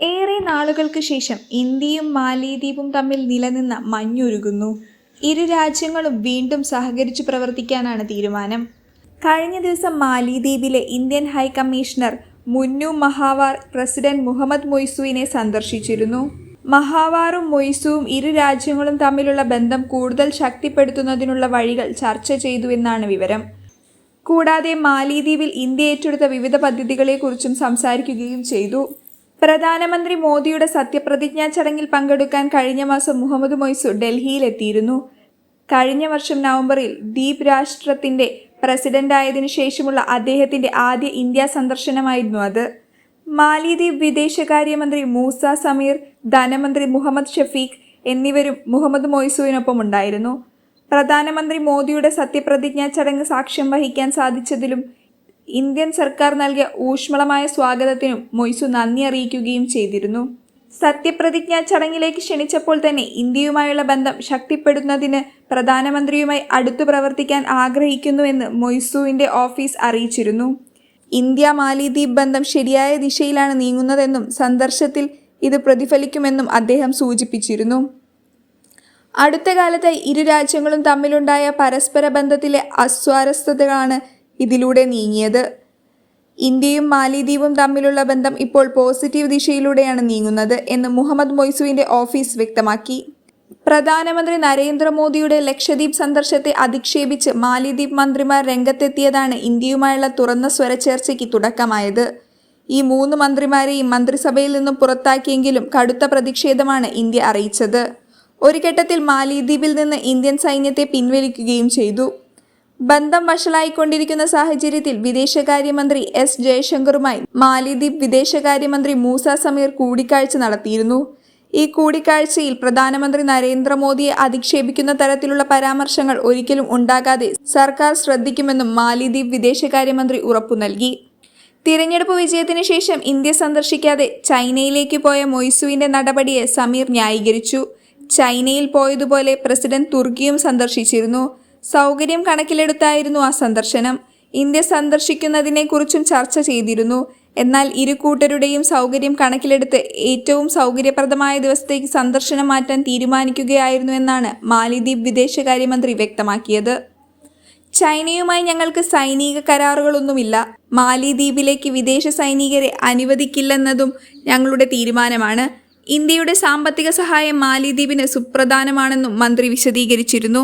ഏറെ നാളുകൾക്ക് ശേഷം ഇന്ത്യയും മാലിദ്വീപും തമ്മിൽ നിലനിന്ന മഞ്ഞുരുകുന്നു. ഇരു രാജ്യങ്ങളും വീണ്ടും സഹകരിച്ചു പ്രവർത്തിക്കാനാണ് തീരുമാനം. കഴിഞ്ഞ ദിവസം മാലിദ്വീപിലെ Indian high commissioner മുന്നു Mahawar president Muhammad മൊയ്സുവിനെ സന്ദർശിച്ചിരുന്നു. മഹാവാറും മൊയ്സുവും ഇരു രാജ്യങ്ങളും തമ്മിലുള്ള ബന്ധം കൂടുതൽ ശക്തിപ്പെടുത്തുന്നതിനുള്ള വഴികൾ ചർച്ച ചെയ്തുവെന്നാണ് വിവരം. കൂടാതെ മാലിദ്വീപിൽ ഇന്ത്യ ഏറ്റെടുത്ത വിവിധ പദ്ധതികളെക്കുറിച്ചും സംസാരിക്കുകയും ചെയ്തു. പ്രധാനമന്ത്രി മോദിയുടെ സത്യപ്രതിജ്ഞാ ചടങ്ങിൽ പങ്കെടുക്കാൻ കഴിഞ്ഞ മാസം മുഹമ്മദ് മൊയ്സു ഡൽഹിയിലെത്തിയിരുന്നു. കഴിഞ്ഞ വർഷം നവംബറിൽ ദ്വീപ് രാഷ്ട്രത്തിന്റെ പ്രസിഡന്റായതിനു ശേഷമുള്ള അദ്ദേഹത്തിന്റെ ആദ്യ ഇന്ത്യ സന്ദർശനമായിരുന്നു അത്. മാലിദ്വീപ് വിദേശകാര്യമന്ത്രി മൂസ സമീർ, ധനമന്ത്രി മുഹമ്മദ് ഷഫീഖ് എന്നിവരും മുഹമ്മദ് മൊയ്സുവിനൊപ്പം ഉണ്ടായിരുന്നു. പ്രധാനമന്ത്രി മോദിയുടെ സത്യപ്രതിജ്ഞാ ചടങ്ങ് സാക്ഷ്യം വഹിക്കാൻ സാധിച്ചതിലും ഇന്ത്യൻ സർക്കാർ നൽകിയ ഊഷ്മളമായ സ്വാഗതത്തിനും മൊയ്സു നന്ദി അറിയിക്കുകയും ചെയ്തിരുന്നു. സത്യപ്രതിജ്ഞാ ചടങ്ങിലേക്ക് ക്ഷണിച്ചപ്പോൾ തന്നെ ഇന്ത്യയുമായുള്ള ബന്ധം ശക്തിപ്പെടുത്തുന്നതിന് പ്രധാനമന്ത്രിയുമായി അടുത്തു പ്രവർത്തിക്കാൻ ആഗ്രഹിക്കുന്നുവെന്ന് മൊയ്സുവിന്റെ ഓഫീസ് അറിയിച്ചിരുന്നു. ഇന്ത്യ മാലിദ്വീപ് ബന്ധം ശരിയായ ദിശയിലാണ് നീങ്ങുന്നതെന്നും സന്ദർശനത്തിൽ ഇത് പ്രതിഫലിക്കുമെന്നും അദ്ദേഹം സൂചിപ്പിച്ചിരുന്നു. അടുത്ത കാലത്തായി ഇരു രാജ്യങ്ങളും തമ്മിലുണ്ടായ പരസ്പര ബന്ധത്തിലെ അസ്വാരസ്യതകളാണ് ഇതിലൂടെ നീങ്ങിയത്. ഇന്ത്യയും മാലിദ്വീപും തമ്മിലുള്ള ബന്ധം ഇപ്പോൾ പോസിറ്റീവ് ദിശയിലൂടെയാണ് നീങ്ങുന്നത് എന്ന് മുഹമ്മദ് മൊയ്സുവിന്റെ ഓഫീസ് വ്യക്തമാക്കി. പ്രധാനമന്ത്രി നരേന്ദ്രമോദിയുടെ ലക്ഷദ്വീപ് സന്ദർശനത്തെ അധിക്ഷേപിച്ച് മാലിദ്വീപ് മന്ത്രിമാർ രംഗത്തെത്തിയതാണ് ഇന്ത്യയുമായുള്ള തുറന്ന സ്വരച്ചേർച്ചയ്ക്ക് തുടക്കമായത്. ഈ 3 മന്ത്രിമാരെയും മന്ത്രിസഭയിൽ നിന്നും പുറത്താക്കിയെങ്കിലും കടുത്ത പ്രതിഷേധമാണ് ഇന്ത്യ അറിയിച്ചത്. ഒരു ഘട്ടത്തിൽ മാലിദ്വീപിൽ നിന്ന് ഇന്ത്യൻ സൈന്യത്തെ പിൻവലിക്കുകയും ചെയ്തു. ബന്ധം വഷളായിക്കൊണ്ടിരിക്കുന്ന സാഹചര്യത്തിൽ വിദേശകാര്യമന്ത്രി എസ് ജയശങ്കറുമായി മാലിദ്വീപ് വിദേശകാര്യമന്ത്രി മൂസ സമീർ കൂടിക്കാഴ്ച നടത്തിയിരുന്നു. ഈ കൂടിക്കാഴ്ചയിൽ പ്രധാനമന്ത്രി നരേന്ദ്രമോദിയെ അധിക്ഷേപിക്കുന്ന തരത്തിലുള്ള പരാമർശങ്ങൾ ഒരിക്കലും ഉണ്ടാകാതെ സർക്കാർ ശ്രദ്ധിക്കുമെന്നും മാലിദ്വീപ് വിദേശകാര്യമന്ത്രി ഉറപ്പു നൽകി. തിരഞ്ഞെടുപ്പ് വിജയത്തിന് ശേഷം ഇന്ത്യ സന്ദർശിക്കാതെ ചൈനയിലേക്ക് പോയ മൊയ്സുവിന്റെ നടപടിയെ സമീർ ന്യായീകരിച്ചു. ചൈനയിൽ പോയതുപോലെ പ്രസിഡന്റ് തുർക്കിയും സന്ദർശിച്ചിരുന്നു. സൗകര്യം കണക്കിലെടുത്തായിരുന്നു ആ സന്ദർശനം. ഇന്ത്യ സന്ദർശിക്കുന്നതിനെക്കുറിച്ചും ചർച്ച ചെയ്തിരുന്നു. എന്നാൽ ഇരു കൂട്ടരുടെയും സൗകര്യം കണക്കിലെടുത്ത് ഏറ്റവും സൗകര്യപ്രദമായ ദിവസത്തേക്ക് സന്ദർശനം മാറ്റാൻ തീരുമാനിക്കുകയായിരുന്നുവെന്നാണ് മാലിദ്വീപ് വിദേശകാര്യമന്ത്രി വ്യക്തമാക്കിയത്. ചൈനയുമായി ഞങ്ങൾക്ക് സൈനിക കരാറുകളൊന്നുമില്ല. മാലിദ്വീപിലേക്ക് വിദേശ സൈനികരെ അനുവദിക്കില്ലെന്നതും ഞങ്ങളുടെ തീരുമാനമാണ്. ഇന്ത്യയുടെ സാമ്പത്തിക സഹായം മാലിദ്വീപിന് സുപ്രധാനമാണെന്നും മന്ത്രി വിശദീകരിച്ചിരുന്നു.